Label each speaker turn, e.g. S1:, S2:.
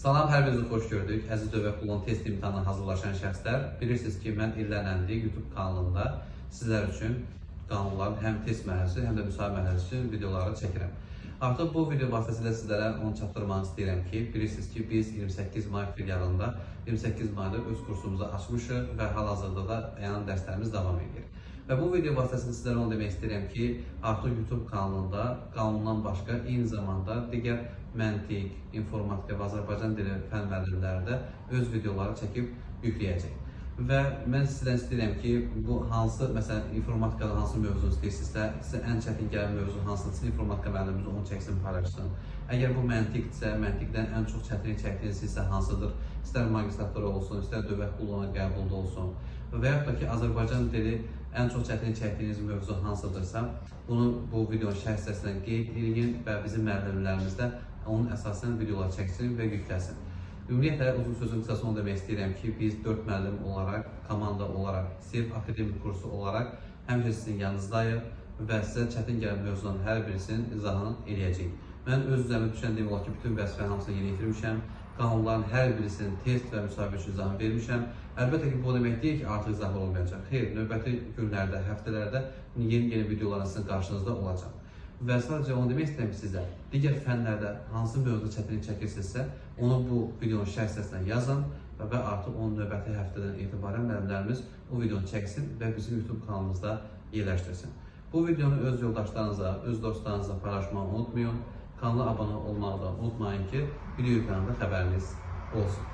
S1: Salam, hər birinizi xoş gördük. Əziz dövlət pulunun test imtahanına hazırlaşan şəxslər, bilirsiniz ki, mən illərlə YouTube kanalında sizlər üçün qanunların həm test mərhələsi, həm də müsahibə mərhələsi üçün videoları çəkirəm. Artıq bu video vasitəsilə sizlərə onu çatdırmaq istəyirəm ki, bilirsiniz ki, biz 28 may filialında 28 mayda öz kursumuzu açmışıq və hal-hazırda da yəni dərslərimiz davam edir. Və bu video vasitəsilə sizlərə onu demək istəyirəm ki, artıq YouTube kanalında qanundan başqa eyni zamanda digər məntiq, informatika və Azərbaycan dili fən müəllimləri də öz videoları çəkib yükləyəcək. Və mən sizdən istəyirəm ki, bu hansı, məsələn, informatikada hansı mövzunu istəyirsinizsə, sizə ən çətin gələn mövzu hansıdırsa, informatika müəllimimiz onu çəksin, paylaşsın. Əgər bu məntiqdirsə, məntiqdən ən çox çətinlik çəkdiyiniz isə hansıdır? İstər magistratura olsun, istər dövlət puluna qəbulda olsun və yaxud da ki, Azərbaycan dili ən çox çətinlik çəkdiyiniz mövzu hansıdırsa, bunu bu videonun şərh hissəsindən qeyd edin və bizim müəllimlərimiz də onun əsasən videolar çəksin və yükləsin. Ümumiyyətlə, uzun sözün qısası onu demək istəyirəm ki, biz 4 müəllim olaraq, komanda olaraq, SEV akademik kursu olaraq həmişə sizin yanınızdayıq və sizə çətin gələn mövzuların hər birisinin izahını eləyəcəyik. Mən öz üzərimə düşən demək olar ki, bütün vəzifələrin hamısını yerinə yetirmişəm. Qanunların hər birisinin test və müsahibə üçün izahını vermişəm. Əlbəttə ki, bu demək deyil ki, artıq izahlar olmayacaq. Xeyr, növbəti günlərdə, həftələrdə yeni videoların sizin qarşınızda olacaq. Və sadəcə onu demək istəyirəm sizə, digər fənlərdə hansı mövzuda çətinlik çəkirsinizsə, onu bu videonun şərh hissəsindən yazın və artıq onun növbəti həftədən etibarən müəllimlərimiz o videonu çəksin və bizim YouTube kanalımızda yerləşdirsin. Bu videonu öz yoldaşlarınıza, öz dostlarınıza paylaşmağı unutmayın. Kanala abunə olmağı da unutmayın ki, video yükləndə xəbəriniz olsun.